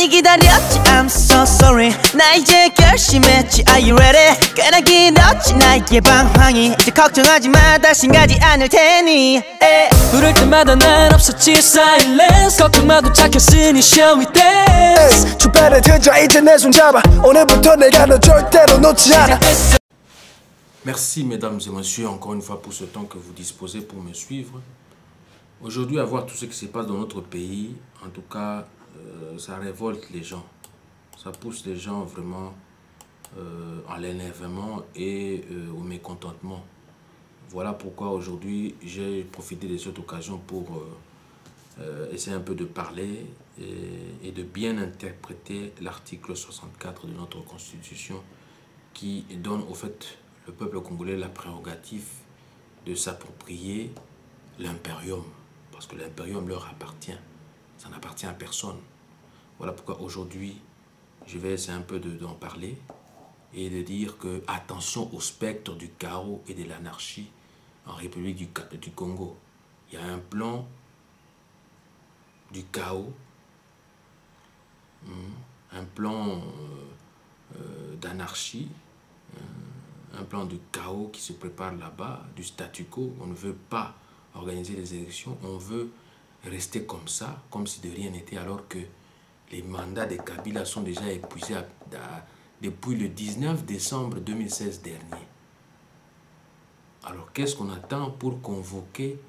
많이 기다렸지 I'm so sorry 나 이제 결심했지 Are you ready 꽤나 길었지 나의 방황이 이제 걱정하지 마 다신 가지 않을 테니 부를 때마다 난 없었지 silence 걱정 마도 착했으니 show me dance 주변에 들자 이제 내 손 잡아 오늘부터 내가 너 절대로 놓지 않아. Merci mesdames et messieurs encore une fois pour ce temps que vous disposez pour me suivre. Aujourd'hui, à voir tout ce qui se passe dans notre pays, en tout cas, ça révolte les gens. Ça pousse les gens vraiment à l'énervement et au mécontentement. Voilà pourquoi aujourd'hui, j'ai profité de cette occasion pour essayer un peu de parler et de bien interpréter l'article 64 de notre Constitution qui donne au fait le peuple congolais la prérogative de s'approprier l'impérium. Parce que l'impérium leur appartient. Ça n'appartient à personne. Voilà pourquoi aujourd'hui, je vais essayer un peu d'en parler et de dire que attention au spectre du chaos et de l'anarchie en République du Congo. Il y a un plan du chaos, un plan d'anarchie, un plan de chaos qui se prépare là-bas, du statu quo. On ne veut pas organiser les élections, on veut rester comme ça, comme si de rien n'était, alors que les mandats de Kabila sont déjà épuisés depuis le 19 décembre 2016 dernier. Alors qu'est-ce qu'on attend pour convoquer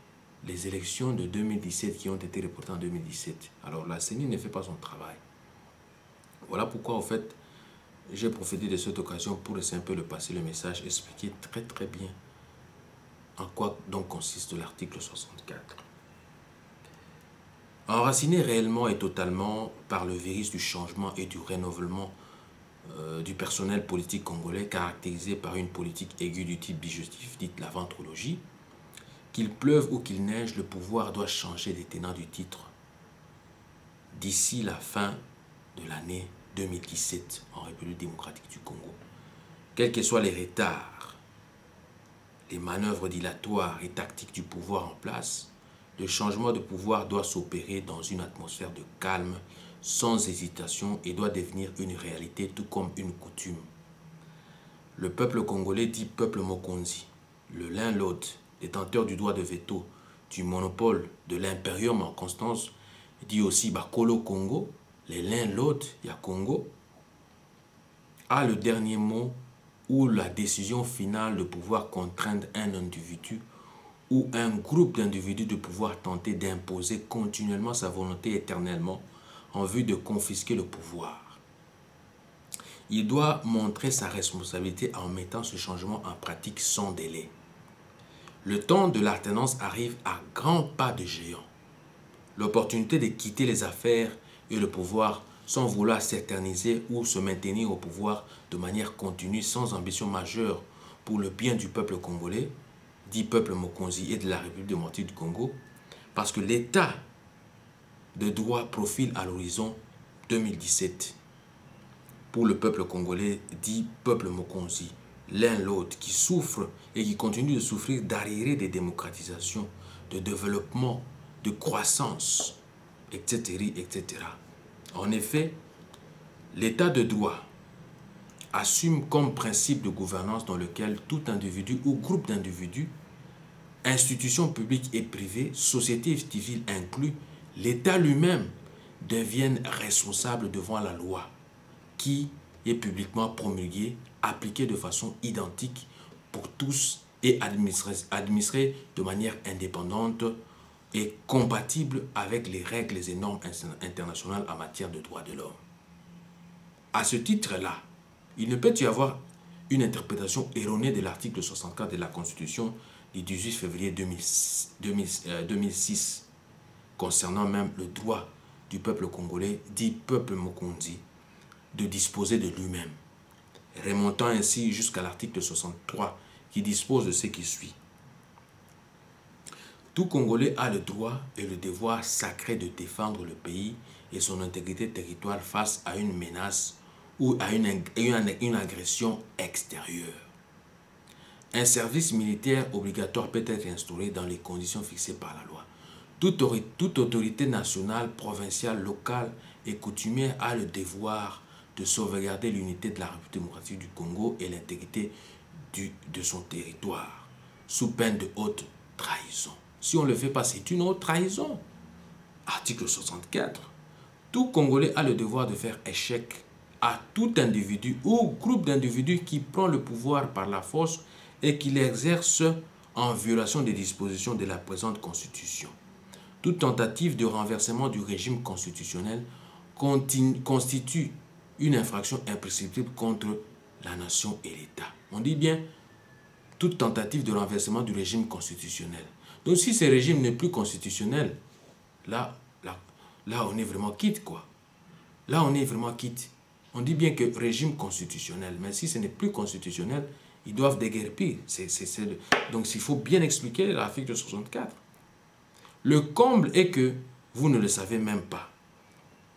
les élections de 2017 qui ont été reportées en 2017? Alors la CENI ne fait pas son travail. Voilà pourquoi en fait j'ai profité de cette occasion pour essayer un peu de passer le message, expliquer très bien en quoi donc consiste l'article 64. Enraciné réellement et totalement par le virus du changement et du renouvellement du personnel politique congolais, caractérisé par une politique aiguë du type bijustif, dite la ventrologie, qu'il pleuve ou qu'il neige, le pouvoir doit changer les tenants du titre d'ici la fin de l'année 2017 en République démocratique du Congo. Quels que soient les retards, les manœuvres dilatoires et tactiques du pouvoir en place, le changement de pouvoir doit s'opérer dans une atmosphère de calme, sans hésitation, et doit devenir une réalité tout comme une coutume. Le peuple congolais dit peuple Mokonzi, le lin l'autre, détenteur du droit de veto, du monopole de l'impérium en Constance, dit aussi Bakolo Congo, les l'un l'autre, il y a Congo, a le dernier mot ou la décision finale de pouvoir contraindre un individu ou un groupe d'individus de pouvoir tenter d'imposer continuellement sa volonté éternellement en vue de confisquer le pouvoir. Il doit montrer sa responsabilité en mettant ce changement en pratique sans délai. Le temps de l'alternance arrive à grands pas de géant. L'opportunité de quitter les affaires et le pouvoir sans vouloir s'éterniser ou se maintenir au pouvoir de manière continue sans ambition majeure pour le bien du peuple congolais, dit peuple Mokonzi et de la République démocratique du Congo, parce que l'état de droit profile à l'horizon 2017 pour le peuple congolais, dit peuple Mokonzi, l'un l'autre, qui souffre et qui continue de souffrir d'arriérés de démocratisation, de développement, de croissance, etc., etc. En effet, l'état de droit assume comme principe de gouvernance dans lequel tout individu ou groupe d'individus, institutions publiques et privées, société civile inclus, l'État lui-même deviennent responsables devant la loi qui est publiquement promulguée, appliquée de façon identique pour tous et administrée de manière indépendante et compatible avec les règles et normes internationales en matière de droits de l'homme. À ce titre-là, il ne peut y avoir une interprétation erronée de l'article 64 de la Constitution du 18 février 2006 concernant même le droit du peuple congolais, dit peuple Mokonzi, de disposer de lui-même, remontant ainsi jusqu'à l'article 63 qui dispose de ce qui suit. Tout Congolais a le droit et le devoir sacré de défendre le pays et son intégrité territoriale face à une menace ou à une agression extérieure. Un service militaire obligatoire peut être instauré dans les conditions fixées par la loi. Toute autorité nationale, provinciale, locale et coutumière a le devoir de sauvegarder l'unité de la République démocratique du Congo et l'intégrité de son territoire, sous peine de haute trahison. Si on ne le fait pas, c'est une haute trahison. Article 64. Tout Congolais a le devoir de faire échec à tout individu ou groupe d'individus qui prend le pouvoir par la force et qui l'exerce en violation des dispositions de la présente Constitution. Toute tentative de renversement du régime constitutionnel constitue une infraction imprescriptible contre la nation et l'État. On dit bien toute tentative de renversement du régime constitutionnel. Donc si ce régime n'est plus constitutionnel, là on est vraiment quitte, quoi. Là on est vraiment quitte. On dit bien que régime constitutionnel, mais si ce n'est plus constitutionnel, ils doivent déguerpir. Donc il faut bien expliquer l'article 64. Le comble est que vous ne le savez même pas,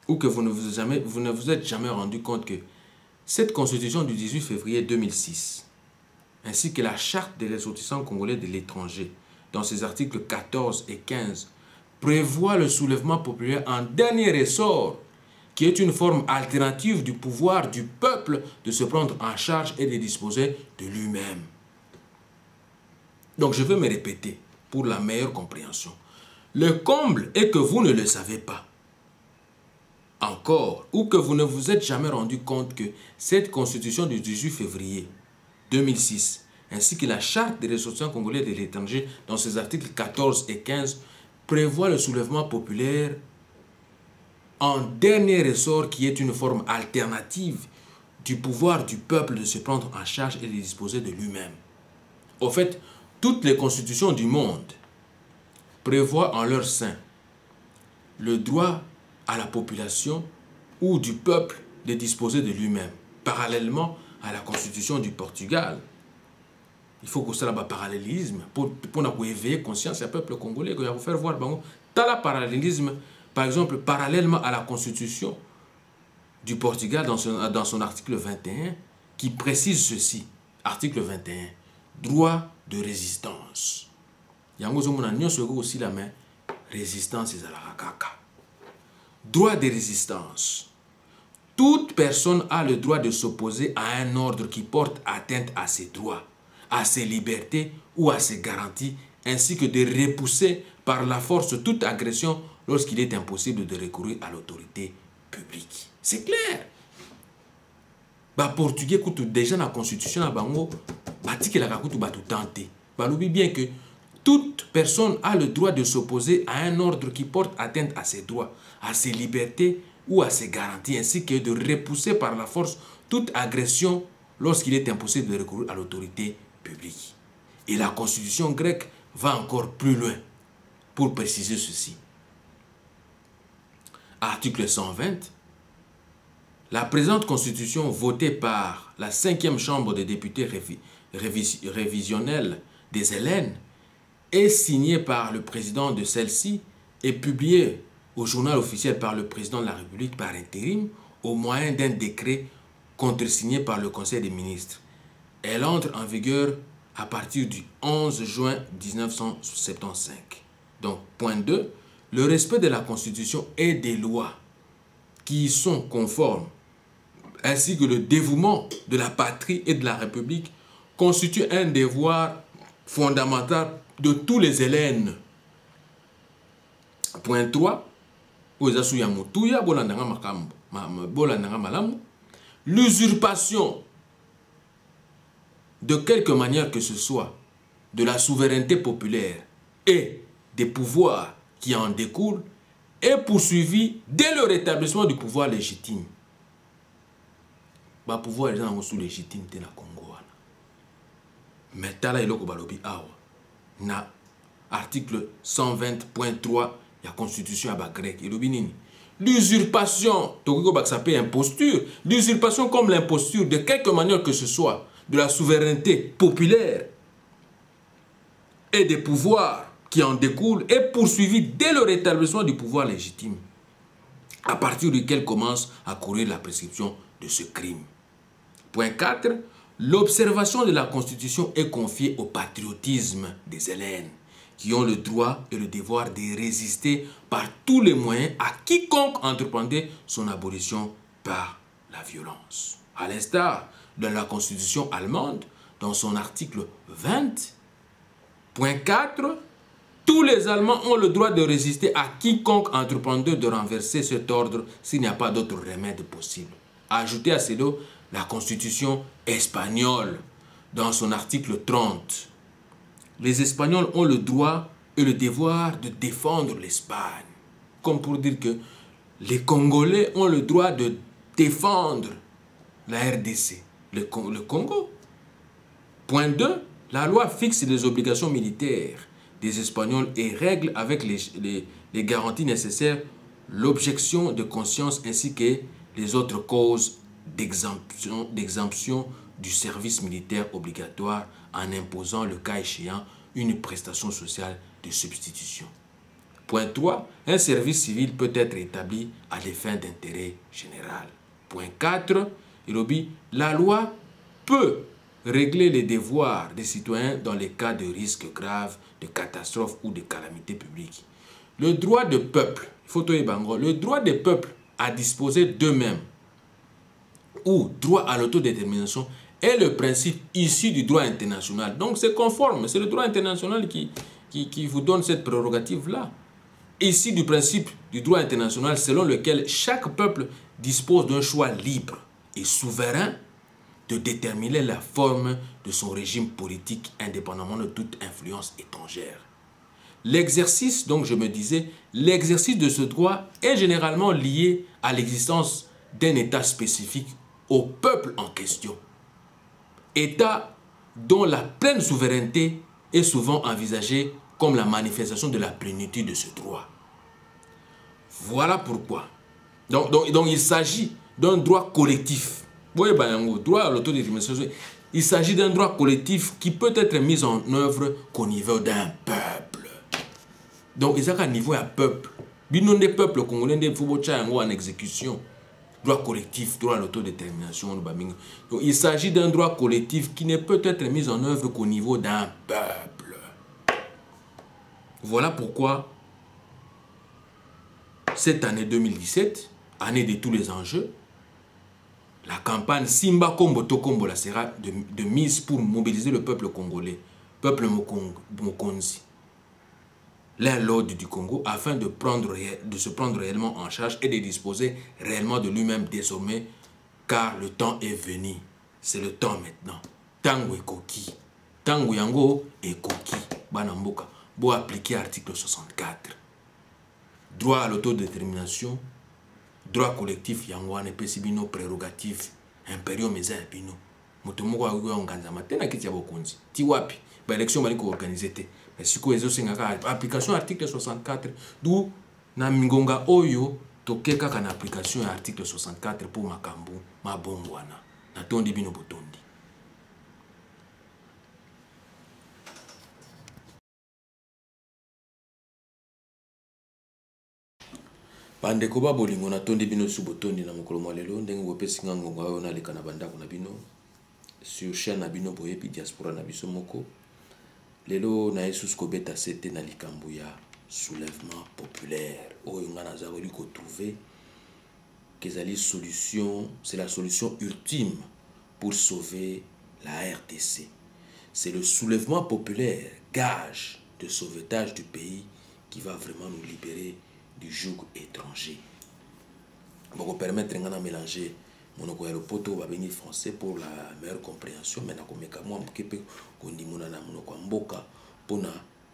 ou que vous ne vous êtes jamais rendu compte que cette constitution du 18 février 2006, ainsi que la charte des ressortissants congolais de l'étranger, dans ses articles 14 et 15, prévoit le soulèvement populaire en dernier ressort, qui est une forme alternative du pouvoir du peuple de se prendre en charge et de disposer de lui-même. Donc je veux me répéter pour la meilleure compréhension. Le comble est que vous ne le savez pas encore, ou que vous ne vous êtes jamais rendu compte que cette constitution du 18 février 2006, ainsi que la charte des ressortissants congolais de l'étranger, dans ses articles 14 et 15, prévoit le soulèvement populaire en dernier ressort, qui est une forme alternative du pouvoir du peuple de se prendre en charge et de disposer de lui-même. Au fait, toutes les constitutions du monde prévoient en leur sein le droit à la population ou du peuple de disposer de lui-même, parallèlement à la constitution du Portugal. Il faut que ça ait un parallélisme pour éveiller conscience du peuple congolais, que vous faire voir le parallélisme, par exemple, parallèlement à la constitution du Portugal dans son article 21, qui précise ceci. Article 21, droit de résistance. Il y a aussi la main, résistance et la kaka. Droit de résistance. Toute personne a le droit de s'opposer à un ordre qui porte atteinte à ses droits, à ses libertés ou à ses garanties, ainsi que de repousser par la force toute agression lorsqu'il est impossible de recourir à l'autorité publique. C'est clair. Bah portugais écoute déjà la constitution à bango, que la kakutu ba tout tenter. Bah l'oublie bien que toute personne a le droit de s'opposer à un ordre qui porte atteinte à ses droits, à ses libertés ou à ses garanties, ainsi que de repousser par la force toute agression lorsqu'il est impossible de recourir à l'autorité publique. Et la constitution grecque va encore plus loin pour préciser ceci. Article 120. La présente constitution votée par la 5e chambre des députés révisionnelle des Hellènes est signée par le président de celle-ci et publiée au journal officiel par le président de la République par intérim au moyen d'un décret contresigné par le Conseil des ministres. Elle entre en vigueur à partir du 11 juin 1975. Donc, point 2, le respect de la Constitution et des lois qui y sont conformes, ainsi que le dévouement de la patrie et de la République, constitue un devoir fondamental de tous les Hellènes. Point 3, l'usurpation, de quelque manière que ce soit, de la souveraineté populaire et des pouvoirs qui en découlent est poursuivie dès le rétablissement du pouvoir légitime. Le pouvoir est sous légitimité na Congo. Mais tala iloko balobi awa na article 120.3 la constitution aba grec ilobi nini. L'usurpation, imposture, l'usurpation comme l'imposture de quelque manière que ce soit de la souveraineté populaire et des pouvoirs qui en découlent est poursuivie dès le rétablissement du pouvoir légitime, à partir duquel commence à courir la prescription de ce crime. Point 4. L'observation de la Constitution est confiée au patriotisme des Hellènes, qui ont le droit et le devoir de résister par tous les moyens à quiconque entreprendrait son abolition par la violence. À l'instar de la Constitution allemande, dans son article 20.4, tous les Allemands ont le droit de résister à quiconque entreprendrait de renverser cet ordre s'il n'y a pas d'autre remède possible. Ajoutez à cela la Constitution espagnole, dans son article 30. Les Espagnols ont le droit et le devoir de défendre l'Espagne. Comme pour dire que les Congolais ont le droit de défendre la RDC, le Congo. Point 2. La loi fixe les obligations militaires des Espagnols et règle avec les garanties nécessaires l'objection de conscience ainsi que les autres causes d'exemption du service militaire obligatoire en imposant le cas échéant une prestation sociale de substitution. Point 3. Un service civil peut être établi à des fins d'intérêt général. Point 4. La loi peut régler les devoirs des citoyens dans les cas de risques graves, de catastrophes ou de calamités publiques. Le droit de peuple, le droit des peuples à disposer d'eux-mêmes ou droit à l'autodétermination est le principe issu du droit international. Donc c'est conforme, c'est le droit international qui vous donne cette prérogative-là. Issu du principe du droit international selon lequel chaque peuple dispose d'un choix libre et souverain de déterminer la forme de son régime politique indépendamment de toute influence étrangère. L'exercice, donc je me disais, l'exercice de ce droit est généralement lié à l'existence d'un État spécifique au peuple en question. État dont la pleine souveraineté est souvent envisagée comme la manifestation de la plénitude de ce droit. Voilà pourquoi. Donc il s'agit d'un droit collectif. Vous voyez, droit à l'autodétermination, il s'agit d'un droit collectif qui peut être mis en œuvre qu'au niveau d'un peuple. Donc il s'agit à niveau d'un peuple. Binon des peuples congolais, des en exécution. Droit collectif, droit à l'autodétermination. Donc il s'agit d'un droit collectif qui ne peut être mis en œuvre qu'au niveau d'un peuple. Voilà pourquoi cette année 2017, année de tous les enjeux, la campagne Simba Kombo Tokombola sera de mise pour mobiliser le peuple congolais, peuple Mokonzi, l'un l'autre du Congo, afin de se prendre réellement en charge et de disposer réellement de lui-même désormais, car le temps est venu. C'est le temps maintenant. Tango et Koki. Tango Yango et Koki. Banamboka. Pour appliquer l'article 64. Droit à l'autodétermination, droit collectif Yangwane Pesibino prérogative impériaux mais impino. Motomoko a eu un ganzama. Tena kiti ya bokonzi. Tiwapi. Ba élection bali ko organiser te. Mais si ko ezo sengaka application article 64 d'où na mingonga oyo tokeka kana application ya article 64 pour makambu mabongwana. Na tondi bino botondi. Bandeko ba bolingo na tondi bino su botondi na mokolo mwa lelo ndenge bopesi ngonga oyo na leka na bandako na bino sur chaîne na bino boyebi diaspora na biso moko lelo na yesus kobeta sete na likambo ya soulèvement populaire oyo nga nazali ko trouver que solution, c'est la solution ultime pour sauver la RDC. C'est le soulèvement populaire, gage de sauvetage du pays qui va vraiment nous libérer du joug étranger. Pour permettre de mélanger mon poto babeni français pour la meilleure compréhension, mais nakomeka moi mkepe kondimona na monoko mboka pona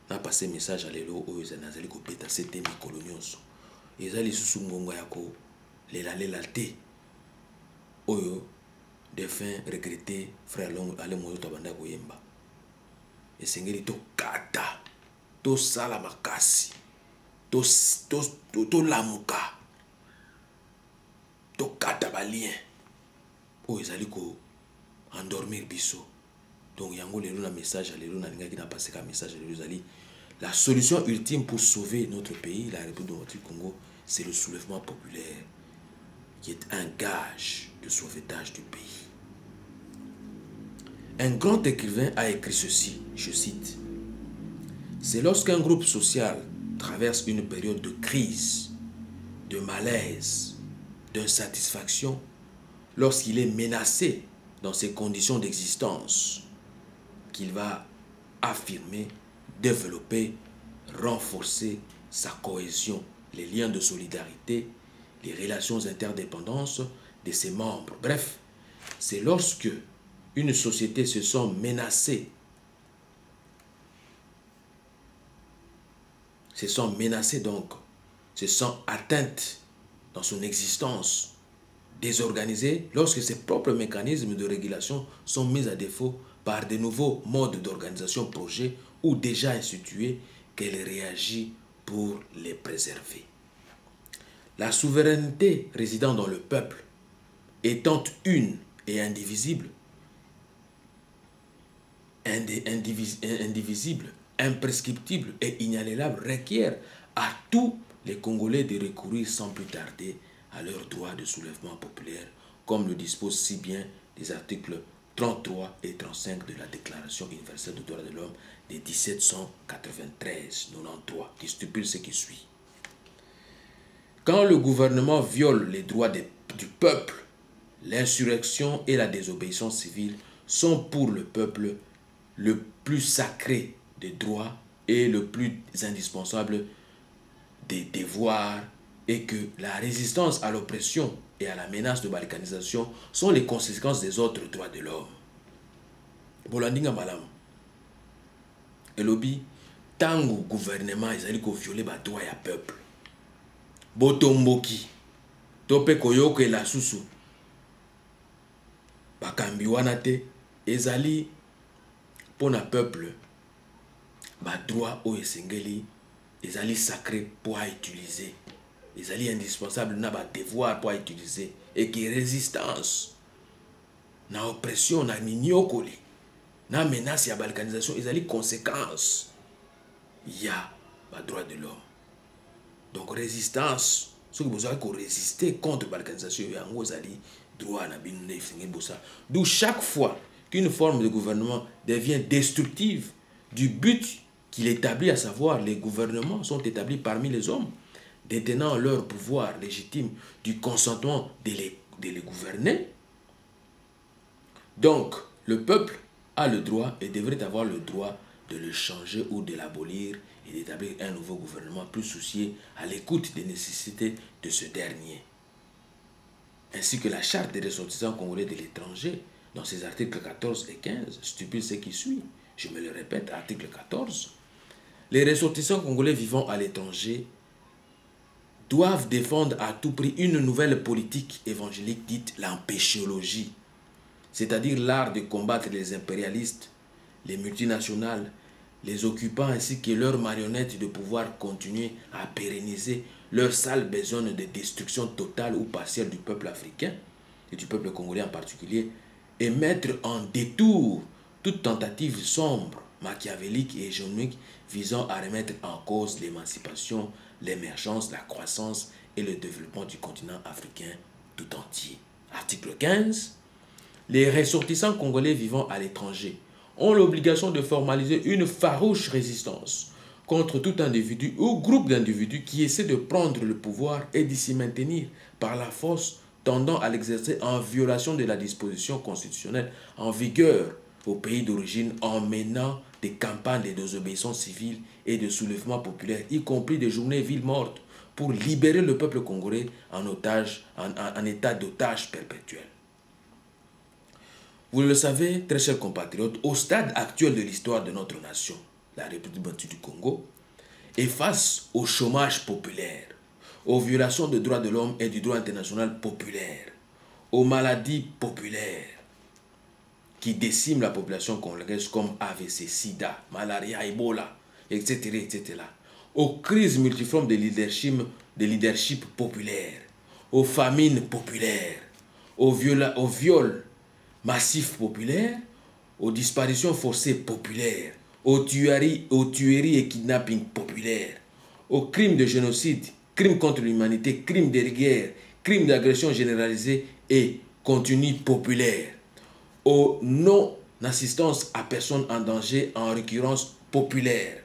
na passer message à lelo oyo zanazali ko peta c'était mikolo nyonso. Ezali susu ngonga yako lela te oyo défunt regretté frère long ale moyo tabanda ko yemba. Esengeli to kata to sala makasi to lamuka to kata balien o ezali ko endormir biso. Donc yango lelo na message à lelo na lingaki na passer ka message lelo ezali la solution ultime pour sauver notre pays, la République du Congo, c'est le soulèvement populaire qui est un gage de sauvetage du pays. Un grand écrivain a écrit ceci, je cite: C'est lorsqu'un groupe social traverse une période de crise, de malaise, d'insatisfaction, lorsqu'il est menacé dans ses conditions d'existence, qu'il va affirmer, développer, renforcer sa cohésion, les liens de solidarité, les relations interdépendantes de ses membres. Bref, c'est lorsque une société se sent menacée, donc, se sent atteinte dans son existence, désorganisée, lorsque ses propres mécanismes de régulation sont mis à défaut par de nouveaux modes d'organisation projets ou déjà institués, qu'elle réagit pour les préserver. La souveraineté résidant dans le peuple, étant une et indivisible, imprescriptible et inaliénable, requiert à tous les Congolais de recourir sans plus tarder à leur droit de soulèvement populaire, comme le disposent si bien les articles 33 et 35 de la Déclaration universelle des droits de l'homme de 1793-93, qui stipule ce qui suit. Quand le gouvernement viole les droits du peuple, l'insurrection et la désobéissance civile sont pour le peuple le plus sacré des droits et le plus indispensable des devoirs, et que la résistance à l'oppression et à la menace de balkanisation sont les conséquences des autres droits de l'homme. Bolandinga malam. Elobi, tango gouvernement ezali ko violer ba droit ya peuple. Botomboki. Tope koyoke la susu. Bakambi wana te ezali pona peuple. Ba droit o esengeli ezali sacré pour utiliser. Ezali indispensable na ba devoir pour utiliser, et que résistance na oppression na ninyokoli na menace ya balkanisation ezali conséquence ya ba droit de l'homme. Donc résistance, ce que vous avez résister contre balkanisation yango ezali droit na bino na ifingi bossa. D'où chaque fois qu'une forme de gouvernement devient destructive du but qu'il établit, à savoir les gouvernements sont établis parmi les hommes détenant leur pouvoir légitime du consentement de les gouverner. Donc, le peuple a le droit et devrait avoir le droit de le changer ou de l'abolir et d'établir un nouveau gouvernement plus soucieux à l'écoute des nécessités de ce dernier. Ainsi que la charte des ressortissants congolais de l'étranger, dans ses articles 14 et 15, stipule ce qui suit. Je me le répète, article 14. Les ressortissants congolais vivant à l'étranger doivent défendre à tout prix une nouvelle politique évangélique dite l'empéchéologie, c'est-à-dire l'art de combattre les impérialistes, les multinationales, les occupants ainsi que leurs marionnettes de pouvoir continuer à pérenniser leur sale besogne de destruction totale ou partielle du peuple africain et du peuple congolais en particulier, et mettre en détour toute tentative sombre, machiavélique et hégémonique visant à remettre en cause l'émancipation, l'émergence, la croissance et le développement du continent africain tout entier. Article 15. Les ressortissants congolais vivant à l'étranger ont l'obligation de formaliser une farouche résistance contre tout individu ou groupe d'individus qui essaie de prendre le pouvoir et d'y s'y maintenir par la force, tendant à l'exercer en violation de la disposition constitutionnelle en vigueur au pays d'origine, en menant des campagnes de désobéissance civile et de soulèvement populaire, y compris des journées villes mortes, pour libérer le peuple congolais en état d'otage perpétuel. Vous le savez, très chers compatriotes, au stade actuel de l'histoire de notre nation, la République démocratique du Congo, et face au chômage populaire, aux violations des droits de l'homme et du droit international populaire, aux maladies populaires qui déciment la population congolaise comme AVC, SIDA, malaria, Ebola, etc., etc., aux crises multiformes de leadership populaire, aux famines populaires, aux viols massifs populaires, aux disparitions forcées populaires, aux tueries et kidnappings populaires, aux crimes de génocide, crimes contre l'humanité, crimes de guerre, crimes d'agression généralisée et continue populaire, aux non-assistance à personnes en danger en récurrence populaire,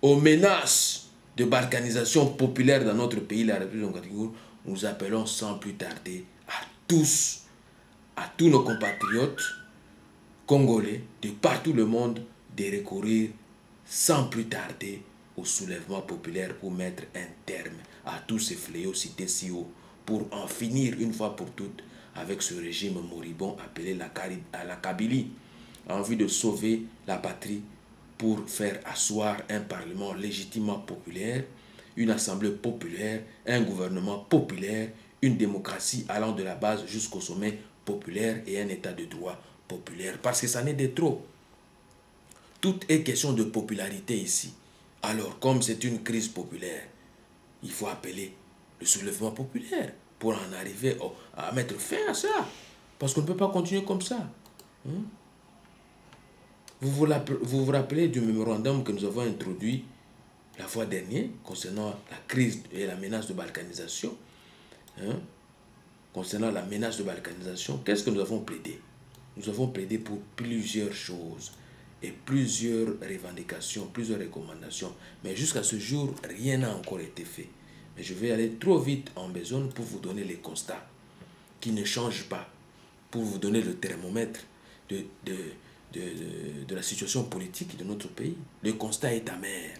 aux menaces de balkanisation populaire dans notre pays, la République démocratique du Congo, nous appelons sans plus tarder à tous nos compatriotes congolais de partout le monde de recourir sans plus tarder au soulèvement populaire pour mettre un terme à tous ces fléaux cités si haut, pour en finir une fois pour toutes avec ce régime moribond appelé la Kabylie, en vue de sauver la patrie pour faire asseoir un parlement légitimement populaire, une assemblée populaire, un gouvernement populaire, une démocratie allant de la base jusqu'au sommet populaire et un état de droit populaire. Parce que ça n'est de trop. Tout est question de popularité ici. Alors, comme c'est une crise populaire, il faut appeler le soulèvement populaire pour en arriver à mettre fin à ça. Parce qu'on ne peut pas continuer comme ça. Vous vous rappelez du mémorandum que nous avons introduit la fois dernière concernant la crise et la menace de balkanisation. Concernant la menace de balkanisation, qu'est-ce que nous avons plaidé? Nous avons plaidé pour plusieurs choses et plusieurs revendications, plusieurs recommandations. Mais jusqu'à ce jour, rien n'a encore été fait. Mais je vais aller trop vite en besogne pour vous donner les constats qui ne changent pas, pour vous donner le thermomètre de la situation politique de notre pays. Le constat est amer.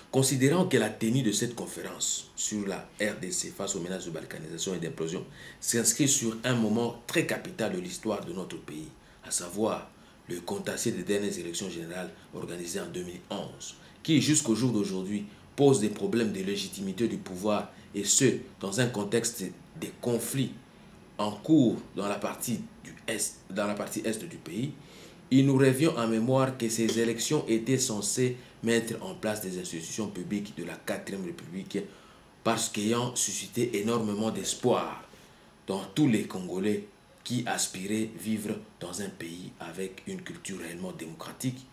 Considérant que la tenue de cette conférence sur la RDC face aux menaces de balkanisation et d'implosion s'inscrit sur un moment très capital de l'histoire de notre pays, à savoir le contentieux des dernières élections générales organisées en 2011, qui jusqu'au jour d'aujourd'hui pose des problèmes de légitimité du pouvoir, et ce, dans un contexte de conflits en cours dans la partie est du pays, il nous revient en mémoire que ces élections étaient censées mettre en place des institutions publiques de la 4e République, parce qu'ayant suscité énormément d'espoir dans tous les Congolais qui aspiraient vivre dans un pays avec une culture réellement démocratique,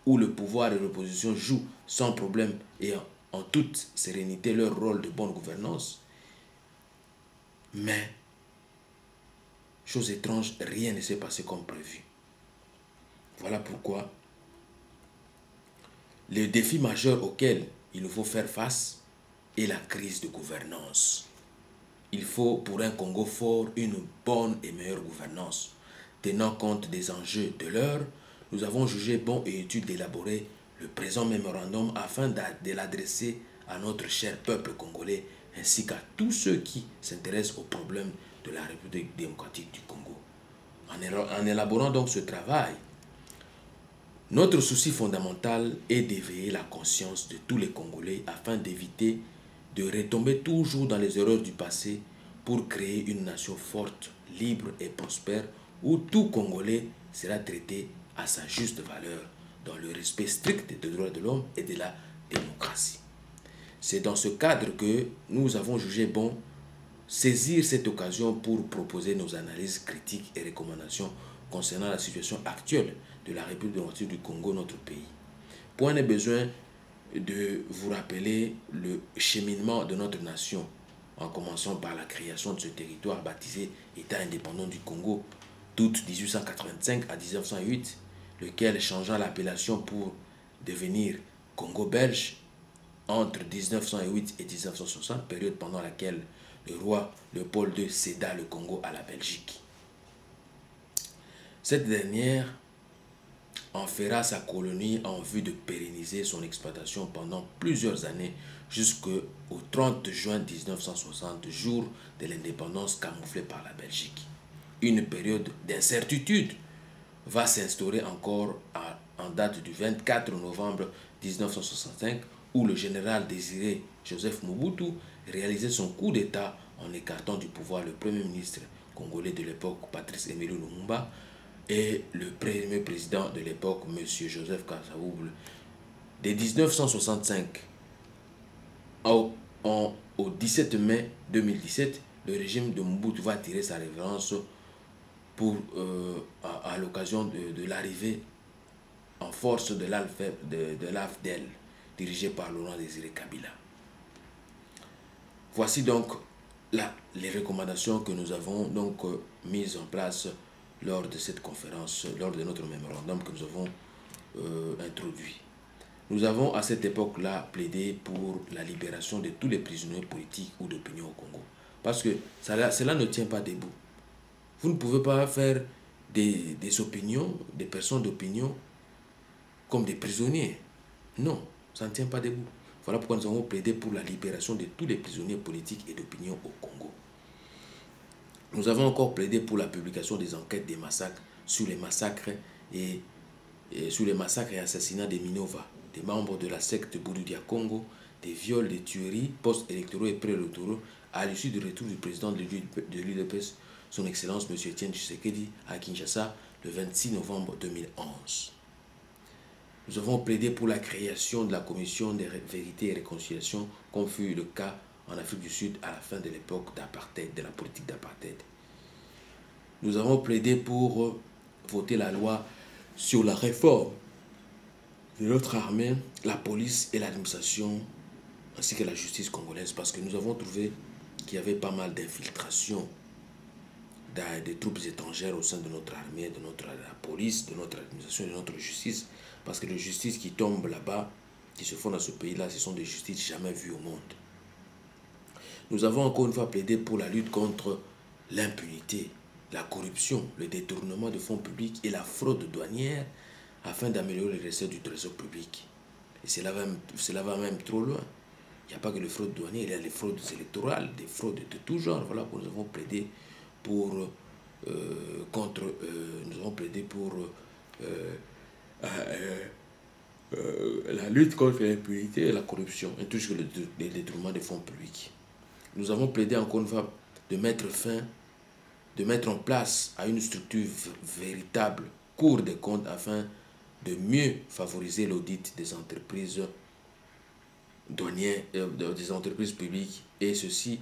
où le pouvoir et l'opposition jouent sans problème et en toute sérénité leur rôle de bonne gouvernance. Mais, chose étrange, rien ne s'est passé comme prévu. Voilà pourquoi le défi majeur auquel il nous faut faire face est la crise de gouvernance. Il faut pour un Congo fort une bonne et meilleure gouvernance. Tenant compte des enjeux de l'heure, nous avons jugé bon et utile d'élaborer le présent mémorandum afin de l'adresser à notre cher peuple congolais ainsi qu'à tous ceux qui s'intéressent aux problèmes de la République démocratique du Congo. En élaborant donc ce travail, notre souci fondamental est d'éveiller la conscience de tous les Congolais afin d'éviter de retomber toujours dans les erreurs du passé pour créer une nation forte, libre et prospère où tout Congolais sera traité à sa juste valeur dans le respect strict des droits de l'homme et de la démocratie. C'est dans ce cadre que nous avons jugé bon saisir cette occasion pour proposer nos analyses critiques et recommandations concernant la situation actuelle de la République démocratique du Congo, notre pays. Point n'est besoin de vous rappeler le cheminement de notre nation, en commençant par la création de ce territoire baptisé État indépendant du Congo, d'août 1885 à 1908, lequel changea l'appellation pour devenir Congo belge entre 1908 et 1960, période pendant laquelle le roi Léopold II céda le Congo à la Belgique. Cette dernière en fera sa colonie en vue de pérenniser son exploitation pendant plusieurs années jusqu'au 30 juin 1960, jour de l'indépendance camouflée par la Belgique. Une période d'incertitude va s'instaurer encore en date du 24 novembre 1965 où le général Désiré Joseph Mobutu réalisait son coup d'État en écartant du pouvoir le premier ministre congolais de l'époque, Patrice Emery Lumumba, et le premier président de l'époque, M. Joseph Kasavubu. De 1965 au 17 mai 2017, le régime de Mobutu va tirer sa révérence à l'occasion de l'arrivée en force de l'AFDEL, dirigé par Laurent Désiré Kabila. Voici donc les recommandations que nous avons donc mises en place lors de cette conférence, lors de notre mémorandum que nous avons introduit. Nous avons à cette époque-là plaidé pour la libération de tous les prisonniers politiques ou d'opinion au Congo. Parce que cela ne tient pas debout. Vous ne pouvez pas faire des opinions, des personnes d'opinion comme des prisonniers. Non, ça ne tient pas debout. Voilà pourquoi nous avons plaidé pour la libération de tous les prisonniers politiques et d'opinion au Congo. Nous avons encore plaidé pour la publication des enquêtes des massacres sur les massacres et assassinats des Minova, des membres de la secte Bouddha Congo, des viols, des tueries post-électoraux et pré-électoraux à l'issue du retour du président de l'UDPS, son Excellence M. Etienne Tshisekedi, à Kinshasa le 26 novembre 2011. Nous avons plaidé pour la création de la commission de vérité et réconciliation, comme fut le cas en Afrique du Sud à la fin de l'époque d'apartheid, de la politique d'apartheid. Nous avons plaidé pour voter la loi sur la réforme de notre armée, la police et l'administration, ainsi que la justice congolaise, parce que nous avons trouvé qu'il y avait pas mal d'infiltration des troupes étrangères au sein de notre armée, de la police, de notre administration, de notre justice, parce que les justices qui tombent là-bas, qui se font dans ce pays-là, ce sont des justices jamais vues au monde. Nous avons encore une fois plaidé pour la lutte contre l'impunité, la corruption, le détournement de fonds publics et la fraude douanière afin d'améliorer les recettes du trésor public. Et cela va même trop loin. Il n'y a pas que les fraudes douanières, il y a les fraudes électorales, des fraudes de tout genre. Voilà pourquoi nous avons plaidé pour la lutte contre l'impunité et la corruption, et tout ce que le détournement des fonds publics. Nous avons plaidé encore une fois de mettre en place à une structure véritable, Cour des comptes, afin de mieux favoriser l'audit des entreprises douanières, des entreprises publiques, et ceci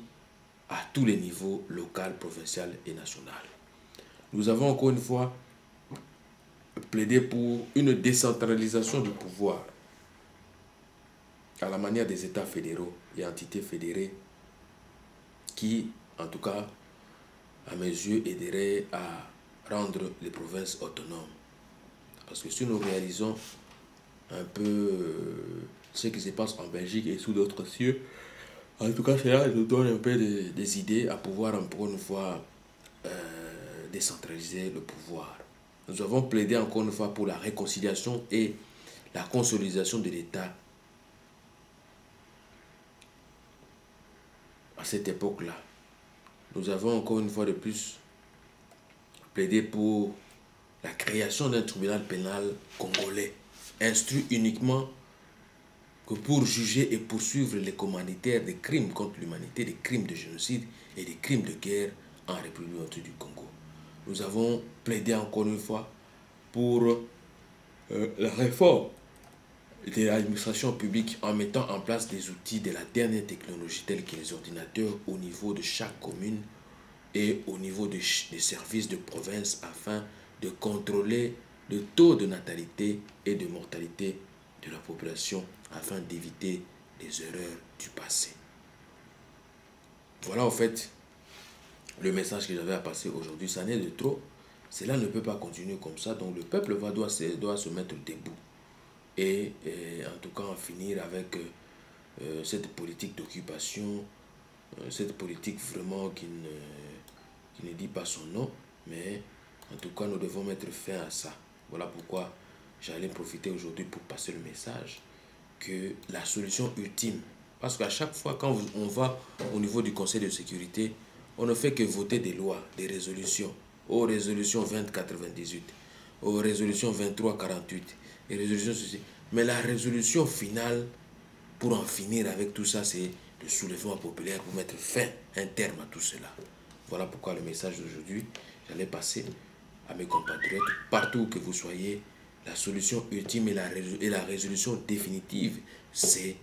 à tous les niveaux, local, provincial et national. Nous avons encore une fois plaidé pour une décentralisation du pouvoir à la manière des États fédéraux et entités fédérées qui, en tout cas, à mes yeux, aiderait à rendre les provinces autonomes. Parce que si nous réalisons un peu ce qui se passe en Belgique et sous d'autres cieux, en tout cas, cela nous donne un peu des idées à pouvoir, encore une fois, décentraliser le pouvoir. Nous avons plaidé encore une fois pour la réconciliation et la consolidation de l'État à cette époque-là. Nous avons encore une fois de plus plaidé pour la création d'un tribunal pénal congolais, instruit uniquement que pour juger et poursuivre les commanditaires des crimes contre l'humanité, des crimes de génocide et des crimes de guerre en République du Congo. Nous avons plaidé encore une fois pour la réforme de l'administration publique en mettant en place des outils de la dernière technologie tels que les ordinateurs au niveau de chaque commune et au niveau des services de province afin de contrôler le taux de natalité et de mortalité de la population afin d'éviter les erreurs du passé. Voilà en fait le message que j'avais à passer aujourd'hui. Ça n'est de trop. Cela ne peut pas continuer comme ça. Donc le peuple doit se mettre debout. Et en tout cas en finir avec cette politique d'occupation, cette politique vraiment qui ne dit pas son nom. Mais en tout cas nous devons mettre fin à ça. Voilà pourquoi j'allais profiter aujourd'hui pour passer le message que la solution ultime, parce qu'à chaque fois quand on va au niveau du Conseil de sécurité, on ne fait que voter des lois, des résolutions, aux résolutions 2098, aux résolutions 2348, et résolutions ceci. Mais la résolution finale, pour en finir avec tout ça, c'est le soulèvement populaire pour mettre fin, un terme à tout cela. Voilà pourquoi le message d'aujourd'hui, j'allais passer à mes compatriotes, partout que vous soyez, la solution ultime et la résolution définitive, c'est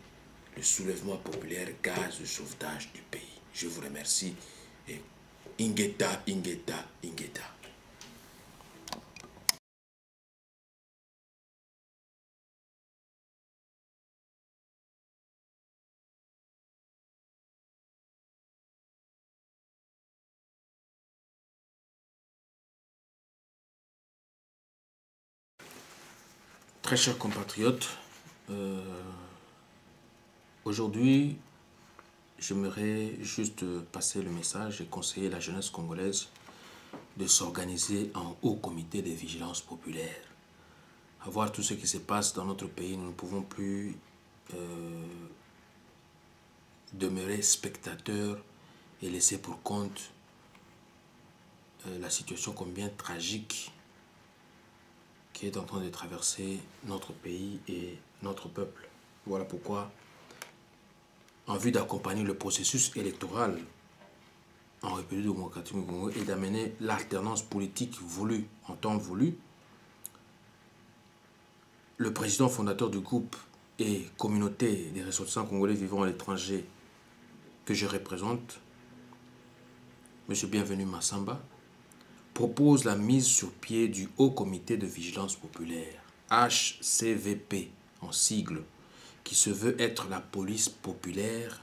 le soulèvement populaire, gaz de sauvetage du pays. Je vous remercie et Ingeta, Ingeta, Ingeta. Très chers compatriotes, Aujourd'hui, j'aimerais juste passer le message et conseiller la jeunesse congolaise de s'organiser en haut comité de vigilance populaire. À voir tout ce qui se passe dans notre pays, nous ne pouvons plus demeurer spectateurs et laisser pour compte la situation combien tragique qui est en train de traverser notre pays et notre peuple. Voilà pourquoi, en vue d'accompagner le processus électoral en République démocratique du Congo et d'amener l'alternance politique voulue en temps voulu, le président fondateur du groupe et communauté des ressortissants congolais vivant à l'étranger que je représente, M. Bienvenu Massamba, propose la mise sur pied du Haut Comité de Vigilance Populaire, HCVP en sigle, qui se veut être la police populaire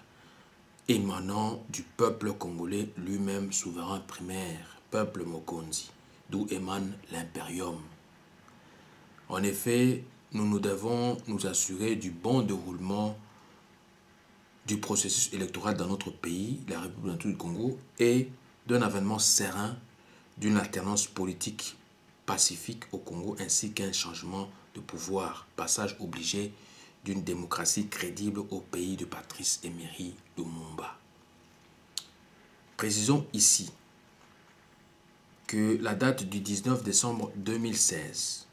émanant du peuple congolais lui-même souverain primaire, peuple Mokonzi, d'où émane l'impérium. En effet, nous devons nous assurer du bon déroulement du processus électoral dans notre pays, la République du Congo, et d'un avènement serein d'une alternance politique pacifique au Congo, ainsi qu'un changement de pouvoir, passage obligé d'une démocratie crédible au pays de Patrice Emery Lumumba. Précisons ici que la date du 19 décembre 2016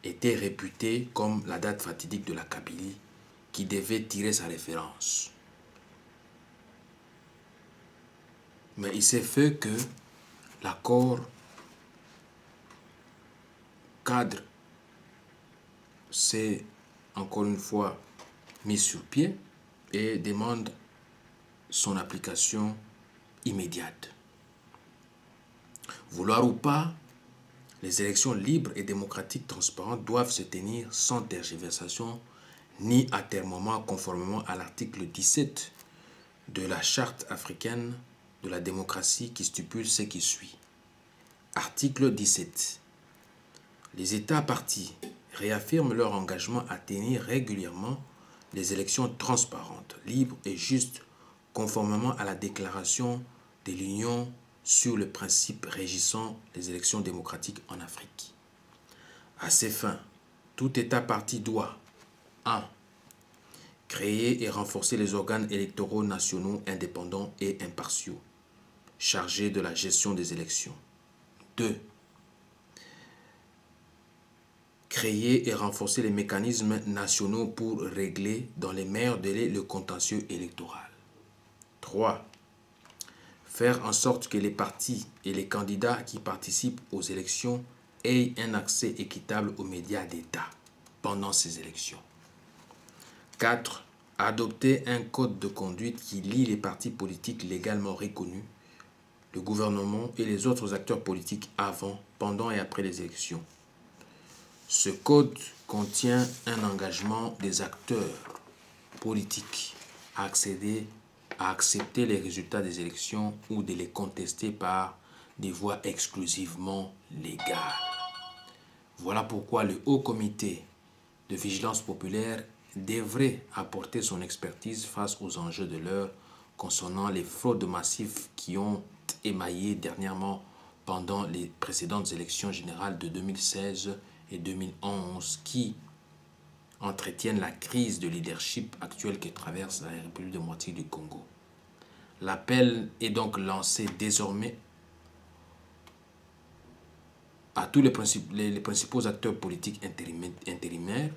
était réputée comme la date fatidique de la Kabylie qui devait tirer sa référence. Mais il s'est fait que l'accord cadre s'est encore une fois mis sur pied et demande son application immédiate. Vouloir ou pas, les élections libres et démocratiques transparentes doivent se tenir sans tergiversation ni atermoiement, conformément à l'article 17 de la Charte africaine de la démocratie qui stipule ce qui suit. Article 17. Les États partis réaffirment leur engagement à tenir régulièrement les élections transparentes, libres et justes, conformément à la déclaration de l'Union sur le principe régissant les élections démocratiques en Afrique. À ces fins, tout État parti doit 1. Créer et renforcer les organes électoraux nationaux indépendants et impartiaux, chargés de la gestion des élections. 2. Créer et renforcer les mécanismes nationaux pour régler dans les meilleurs délais le contentieux électoral. 3. Faire en sorte que les partis et les candidats qui participent aux élections aient un accès équitable aux médias d'État pendant ces élections. 4. Adopter un code de conduite qui lie les partis politiques légalement reconnus, le gouvernement et les autres acteurs politiques avant, pendant et après les élections. Ce code contient un engagement des acteurs politiques à accepter les résultats des élections ou de les contester par des voies exclusivement légales. Voilà pourquoi le Haut Comité de Vigilance Populaire devrait apporter son expertise face aux enjeux de l'heure concernant les fraudes massives qui ont émaillé dernièrement pendant les précédentes élections générales de 2016 et 2011 qui entretiennent la crise de leadership actuelle que traverse la République démocratique du Congo. L'appel est donc lancé désormais à tous les principaux acteurs politiques intérimaires,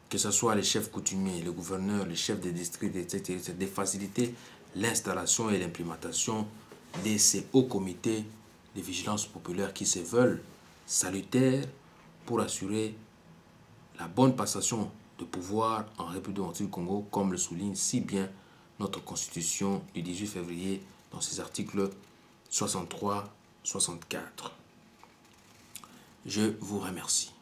que ce soit les chefs coutumiers, les gouverneurs, les chefs des districts, etc., de faciliter l'installation et l'implémentation de ces hauts comités de vigilance populaire qui se veulent salutaires pour assurer la bonne passation de pouvoir en République démocratique du Congo, comme le souligne si bien notre Constitution du 18 février dans ses articles 63-64. Je vous remercie.